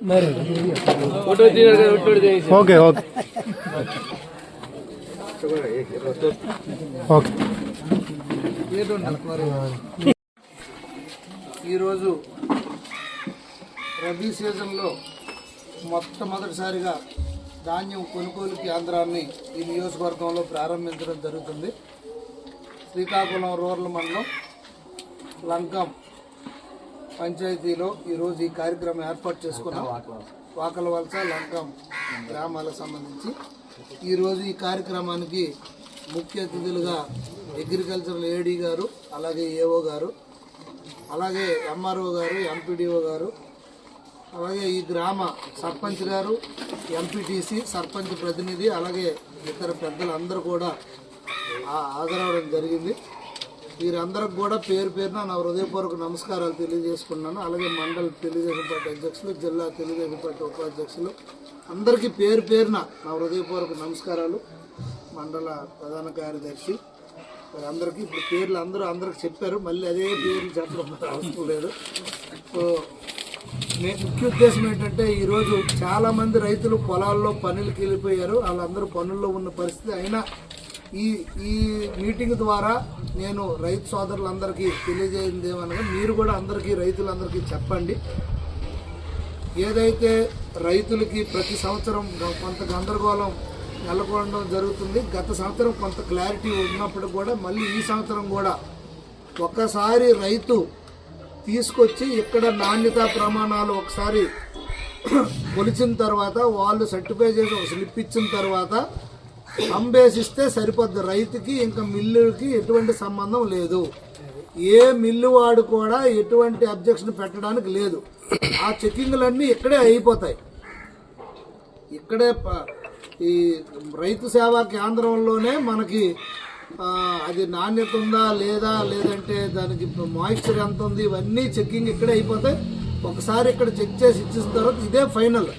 Okay okay okay. ఈరోజు రబీ సీజన్లో మొట్టమొదటిసారిగా ధాన్యం కొనుగోలు కేంద్రాన్ని ఈ నియోజకవర్గంలో ప్రారంభించడం జరుగుతుంది. శ్రీకాకుళం రూరల్ మండలం లంకం పంచాయతీలో ఈరోజు ఈ కార్యక్రమం ఏర్పాటు చేసుకున్నాం. వాకలవలస లంకం గ్రామాలకు సంబంధించి ఈరోజు ఈ కార్యక్రమానికి ముఖ్య అతిథులుగా అగ్రికల్చరల్ ఏడీ గారు, అలాగే ఏఓ గారు, అలాగే ఎంఆర్ఓ గారు, ఎంపీడీఓ గారు, అలాగే ఈ గ్రామ సర్పంచ్ గారు, ఎంపీటీసీ, సర్పంచ్ ప్రతినిధి, అలాగే ఇతర పెద్దలందరూ కూడా హాజరవడం జరిగింది. వీరందరికి కూడా పేరు పేరున నా హృదయపూర్వక నమస్కారాలు తెలియజేసుకున్నాను. అలాగే మండల తెలుగుదేశం పార్టీ అధ్యక్షులు, జిల్లా తెలుగుదేశం పార్టీ ఉపాధ్యక్షులు అందరికీ పేరు పేరున నా హృదయపూర్వక నమస్కారాలు. మండల ప్రధాన కార్యదర్శి అందరికీ ఇప్పుడు పేర్లు అందరికి చెప్పారు, మళ్ళీ అదే పేర్లు చెప్పడం అవసరం లేదు. సో ముఖ్య ఉద్దేశం ఏంటంటే ఈరోజు చాలామంది రైతులు పొలాల్లో పనులకి వెళ్ళిపోయారు. వాళ్ళందరూ పనుల్లో ఉన్న పరిస్థితి అయినా ఈ మీటింగ్ ద్వారా నేను రైతు సోదరులందరికీ తెలియజేయండి ఏమనగా, మీరు కూడా అందరికీ రైతులందరికీ చెప్పండి. ఏదైతే రైతులకి ప్రతి సంవత్సరం కొంత గందరగోళం నెలకొనడం జరుగుతుంది. గత సంవత్సరం కొంత క్లారిటీ ఉన్నప్పుడు కూడా మళ్ళీ ఈ సంవత్సరం కూడా ఒక్కసారి రైతు తీసుకొచ్చి ఇక్కడ నాణ్యతా ప్రమాణాలు ఒకసారి కొలిచిన తర్వాత వాళ్ళు సర్టిఫై చేసి ఒక స్లిప్ ఇచ్చిన తర్వాత అంబేసిస్తే సరిపోద్ది. రైతుకి ఇంకా మిల్లుకి ఎటువంటి సంబంధం లేదు. ఏ మిల్లు వాడు కూడా ఎటువంటి అబ్జెక్షన్ పెట్టడానికి లేదు. ఆ చెకింగ్లన్నీ ఇక్కడే అయిపోతాయి. ఇక్కడే ఈ రైతు సేవా కేంద్రంలోనే మనకి అది నాణ్యత ఉందా లేదా, లేదంటే దానికి మాయిశ్చర్ ఎంత ఉంది, ఇవన్నీ చెకింగ్ ఇక్కడే అయిపోతాయి. ఒకసారి ఇక్కడ చెక్ చేసి ఇచ్చిన తర్వాత ఇదే ఫైనల్.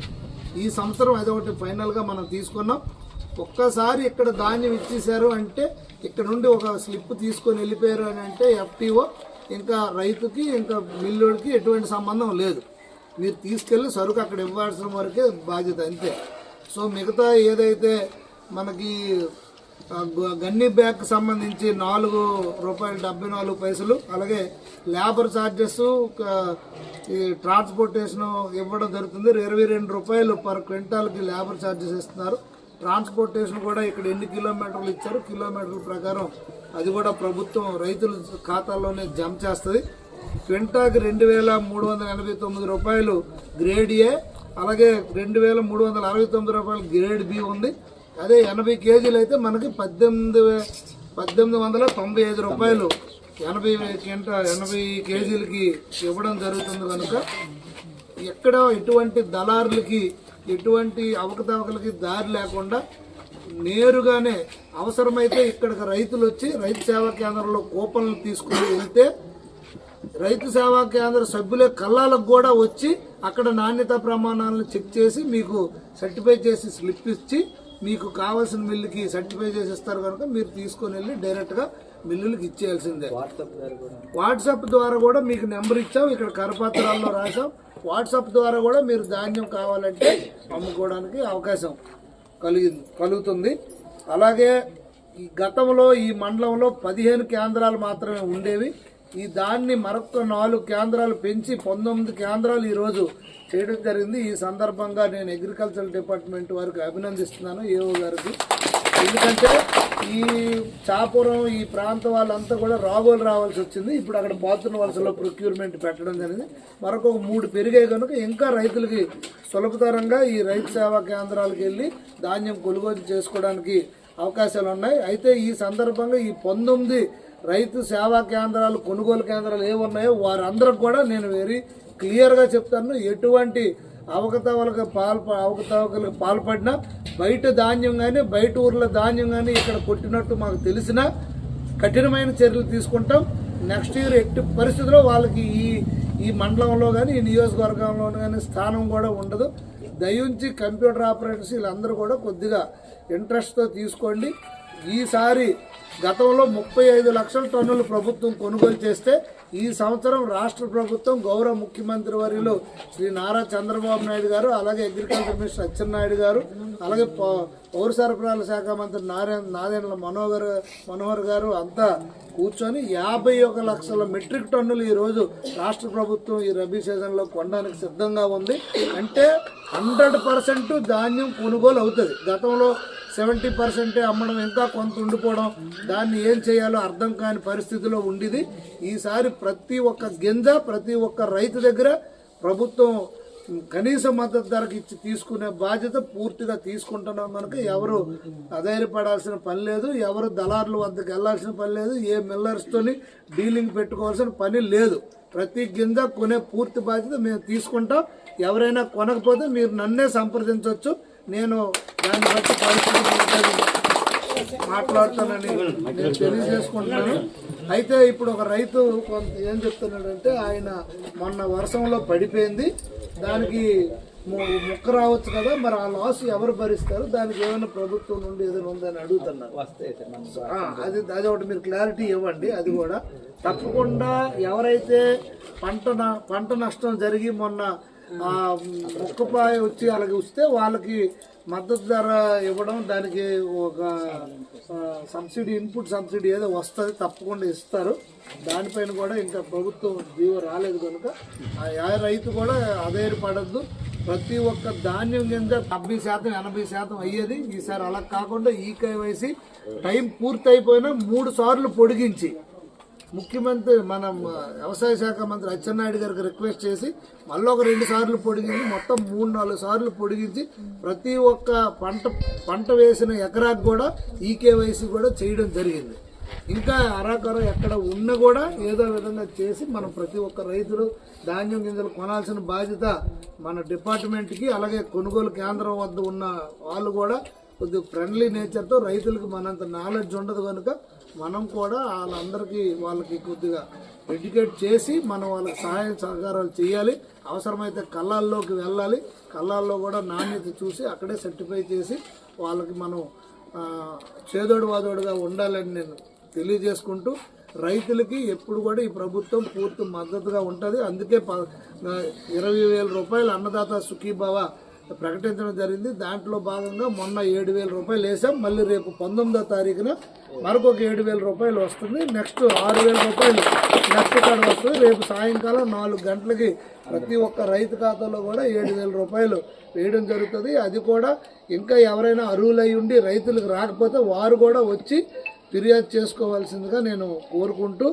ఈ సంవత్సరం అదొకటి ఫైనల్గా మనం తీసుకున్నాం. ఒక్కసారి ఇక్కడ ధాన్యం ఇచ్చేశారు అంటే, ఇక్కడ నుండి ఒక స్లిప్ తీసుకొని వెళ్ళిపోయారు అని అంటే ఎఫ్టీఓ ఇంకా రైతుకి ఇంకా మిల్లుడికి ఎటువంటి సంబంధం లేదు. మీరు తీసుకెళ్ళి సరుకు అక్కడ ఇవ్వాల్సిన వరకే బాధ్యత, అంతే. సో మిగతా ఏదైతే మనకి గన్ని బ్యాగ్ సంబంధించి ₹4.74, అలాగే లేబర్ ఛార్జెస్, ఈ ట్రాన్స్పోర్టేషన్ ఇవ్వడం జరుగుతుంది. ₹22 పర్ క్వింటాల్కి లేబర్ ఛార్జెస్ ఇస్తున్నారు. ట్రాన్స్పోర్టేషన్ కూడా ఇక్కడ ఎన్ని కిలోమీటర్లు ఇచ్చారు, కిలోమీటర్ల ప్రకారం అది కూడా ప్రభుత్వం రైతుల ఖాతాల్లోనే జమ చేస్తుంది. క్వింటాకి ₹2,389 గ్రేడ్ ఏ, అలాగే ₹2,369 గ్రేడ్ బి ఉంది. అదే 80 కేజీలు అయితే మనకి ₹1,895 80 కేజీలకి ఇవ్వడం జరుగుతుంది. కనుక ఎక్కడ ఎటువంటి దళారులకి ఎటువంటి అవకతవకలకి దారి లేకుండా నేరుగానే అవసరమైతే ఇక్కడికి రైతులు వచ్చి రైతు సేవా కేంద్రంలో కూపన్లు తీసుకుని వెళ్తే రైతు సేవా కేంద్ర సభ్యులే కళ్ళాలకు కూడా వచ్చి అక్కడ నాణ్యతా ప్రమాణాలను చెక్ చేసి మీకు సర్టిఫై చేసి స్లిప్ ఇచ్చి మీకు కావాల్సిన మిల్లుకి సర్టిఫై చేసి ఇస్తారు. కనుక మీరు తీసుకొని వెళ్ళి డైరెక్ట్గా మిల్లులకి ఇచ్చేయాల్సిందే. వాట్సాప్ ద్వారా కూడా మీకు నెంబర్ ఇచ్చాం, ఇక్కడ కరపత్రాల్లో రాసాం. వాట్సాప్ ద్వారా కూడా మీరు ధాన్యం కావాలంటే అమ్ముకోవడానికి అవకాశం కలుగుతుంది. అలాగే ఈ గతంలో ఈ మండలంలో 15 కేంద్రాలు మాత్రమే ఉండేవి. దాన్ని మరొక 4 కేంద్రాలు పెంచి 19 కేంద్రాలు ఈరోజు చేయడం జరిగింది. ఈ సందర్భంగా నేను అగ్రికల్చర్ డిపార్ట్మెంట్ వారికి అభినందిస్తున్నాను, ఏఓ గారికి. ఎందుకంటే ఈ చాపురం ఈ ప్రాంత వాళ్ళంతా కూడా రావాల్సి వచ్చింది. ఇప్పుడు అక్కడ బాతున్న వలసలో ప్రొక్యూర్మెంట్ పెట్టడం జరిగింది. మరొక 3 పెరిగాయి కనుక ఇంకా రైతులకి సులభతరంగా ఈ రైతు సేవా కేంద్రాలకు వెళ్ళి ధాన్యం కొనుగోలు చేసుకోవడానికి అవకాశాలు ఉన్నాయి. అయితే ఈ సందర్భంగా ఈ 19 రైతు సేవా కేంద్రాలు, కొనుగోలు కేంద్రాలు ఏమున్నాయో వారందరికి కూడా నేను వెరీ క్లియర్గా చెప్తాను. ఎటువంటి అవకతవకలకు పాల్పడినా బయట ధాన్యం కానీ బయట ఊర్ల ధాన్యం కానీ ఇక్కడ కొట్టినట్టు మాకు తెలిసినా కఠినమైన చర్యలు తీసుకుంటాం. నెక్స్ట్ ఇయర్ ఎట్టి పరిస్థితుల్లో వాళ్ళకి ఈ మండలంలో కానీ ఈ నియోజకవర్గంలో కానీ స్థానం కూడా ఉండదు. దయించి కంప్యూటర్ ఆపరేటర్స్ వీళ్ళందరూ కూడా కొద్దిగా ఇంట్రెస్ట్తో తీసుకోండి. ఈసారి గతంలో 35 లక్షల టన్నులు ప్రభుత్వం కొనుగోలు చేస్తే ఈ సంవత్సరం రాష్ట్ర ప్రభుత్వం గౌరవ ముఖ్యమంత్రి వర్యులు శ్రీ నారా చంద్రబాబు నాయుడు గారు, అలాగే అగ్రికల్చర్ మినిస్టర్ అచ్చెన్నాయుడు గారు, అలాగే పౌర సరఫరాల శాఖ మంత్రి నాదెండ్ల మనోహర్ గారు అంతా కూర్చొని 51 లక్షల మెట్రిక్ టన్నులు ఈరోజు రాష్ట్ర ప్రభుత్వం ఈ రబీ సీజన్లో కొనడానికి సిద్ధంగా ఉంది. అంటే 100% ధాన్యం కొనుగోలు అవుతుంది. గతంలో 70% అమ్మడం, ఇంకా కొంత ఉండిపోవడం, దాన్ని ఏం చేయాలో అర్థం కాని పరిస్థితిలో ఉండేది. ఈసారి ప్రతి ఒక్క గింజ ప్రతి ఒక్క రైతు దగ్గర ప్రభుత్వం కనీస మద్దతు ధరకు ఇచ్చి తీసుకునే బాధ్యత పూర్తిగా తీసుకుంటున్నాం కనుక ఎవరు అధైర్యపడాల్సిన పని లేదు, ఎవరు దళారుల వద్దకు వెళ్లాల్సిన పని లేదు, ఏ మిల్లర్స్తోని డీలింగ్ పెట్టుకోవాల్సిన పని లేదు. ప్రతి గింజ కొనే పూర్తి బాధ్యత మేము తీసుకుంటాం. ఎవరైనా కొనకపోతే మీరు నన్నే సంప్రదించవచ్చు, నేను దాన్ని బట్టి పరిస్థితి మాట్లాడతానని నేను తెలియజేసుకుంటున్నాను. అయితే ఇప్పుడు ఒక రైతు ఏం చెప్తున్నాడంటే, ఆయన మొన్న వర్షంలో పడిపోయింది, దానికి ముక్క రావచ్చు కదా, మరి ఆ లాస్ ఎవరు భరిస్తారు, దానికి ఏమైనా ప్రభుత్వం నుండి ఏదైనా ఉందని అడుగుతున్నారు. అది ఒకటి మీరు క్లారిటీ ఇవ్వండి. అది కూడా తప్పకుండా ఎవరైతే పంట నష్టం జరిగి మొన్న మొక్కపాయ వచ్చి అలాగే వస్తే వాళ్ళకి మద్దతు ధర ఇవ్వడం, దానికి ఒక సబ్సిడీ, ఇన్పుట్ సబ్సిడీ ఏదో వస్తుంది, తప్పకుండా ఇస్తారు. దానిపైన కూడా ఇంకా ప్రభుత్వం జీవో రాలేదు కనుక ఆ రైతు కూడా అధైర్యపడద్దు. ప్రతి ఒక్క ధాన్యం కింద 70% 80% అయ్యేది, ఈసారి అలా కాకుండా ఈ కేవైసీ టైం పూర్తి అయిపోయినా 3 సార్లు పొడిగించి ముఖ్యమంత్రి మన వ్యవసాయ శాఖ మంత్రి అచ్చెన్నాయుడు గారికి రిక్వెస్ట్ చేసి మళ్ళీ ఒక 2 సార్లు పొడిగించి మొత్తం 3-4 సార్లు పొడిగించి ప్రతి ఒక్క పంట వేసిన ఎకరాకు కూడా ఈ కేవైసీ కూడా చేయడం జరిగింది. ఇంకా అరాకొర ఎక్కడ ఉన్నా కూడా ఏదో విధంగా చేసి మనం ప్రతి ఒక్క రైతులు ధాన్యం గింజలు కొనాల్సిన బాధ్యత మన డిపార్ట్మెంట్కి, అలాగే కొనుగోలు కేంద్రం వద్ద ఉన్న వాళ్ళు కూడా కొద్దిగా ఫ్రెండ్లీ నేచర్తో, రైతులకు మనంత నాలెడ్జ్ ఉండదు కనుక మనం కూడా వాళ్ళకి కొద్దిగా ఎడ్యుకేట్ చేసి మనం వాళ్ళకి సహాయ సహకారాలు చేయాలి. అవసరమైతే కళ్ళాల్లోకి వెళ్ళాలి, కళ్ళాల్లో కూడా నాణ్యత చూసి అక్కడే సర్టిఫై చేసి వాళ్ళకి మనం చేదోడు వాదోడుగా ఉండాలని నేను తెలియజేసుకుంటూ, రైతులకి ఎప్పుడు కూడా ఈ ప్రభుత్వం పూర్తి మద్దతుగా ఉంటుంది. అందుకే 20,000 రూపాయలు అన్నదాత సుఖీభావ ప్రకటించడం జరిగింది. దాంట్లో భాగంగా మొన్న 7,000 రూపాయలు వేసాం. మళ్ళీ రేపు 19వ తారీఖున మరొక 7,000 రూపాయలు వస్తుంది. నెక్స్ట్ 6,000 రూపాయలు నెక్స్ట్ కాడ వస్తుంది. రేపు సాయంకాలం 4 గంటలకి ప్రతి ఒక్క రైతు ఖాతాలో కూడా 7,000 రూపాయలు వేయడం జరుగుతుంది. అది కూడా ఇంకా ఎవరైనా అర్హులై ఉండి రైతులకు రాకపోతే వారు కూడా వచ్చి ఫిర్యాదు చేసుకోవాల్సిందిగా నేను కోరుకుంటూ,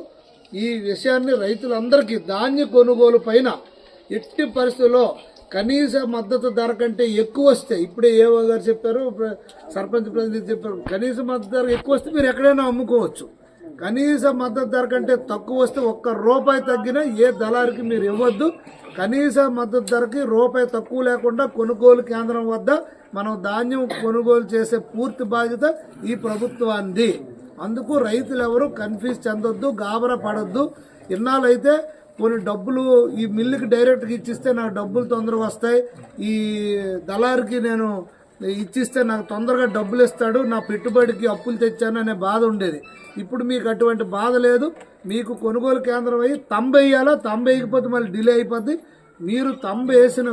ఈ విషయాన్ని రైతులందరికీ ధాన్య కొనుగోలు పైన ఎట్టి పరిస్థితుల్లో కనీస మద్దతు ధర కంటే ఎక్కువ వస్తే, ఇప్పుడే ఏవో గారు చెప్పారు, సర్పంచ్ ప్రతినిధి చెప్పారు, కనీస మద్దతు ధర ఎక్కువ వస్తే మీరు ఎక్కడైనా అమ్ముకోవచ్చు. కనీస మద్దతు ధర కంటే తక్కువ వస్తే ₹1 తగ్గినా ఏ దళారికి మీరు ఇవ్వద్దు. కనీస మద్దతు ధరకి రూపాయి తక్కువ లేకుండా కొనుగోలు కేంద్రం వద్ద మనం ధాన్యం కొనుగోలు చేసే పూర్తి బాధ్యత ఈ ప్రభుత్వాన్ని. అందుకు రైతులు ఎవరు కన్ఫ్యూజ్ చెందొద్దు, గాబరా పడొద్దు. ఇన్నాళ్ళైతే కొన్ని డబ్బులు ఈ మిల్లుకి డైరెక్ట్గా ఇచ్చిస్తే నాకు డబ్బులు తొందరగా వస్తాయి, ఈ దళారికి నేను ఇచ్చిస్తే నాకు తొందరగా డబ్బులు ఇస్తాడు, నా పెట్టుబడికి అప్పులు తెచ్చాను అనే బాధ ఉండేది. ఇప్పుడు మీకు అటువంటి బాధ లేదు. మీకు కొనుగోలు కేంద్రం అయ్యి తంబు వేయాలా, తంబు వేయకపోతే మళ్ళీ డిలే అయిపోద్ది. మీరు తంబు వేసిన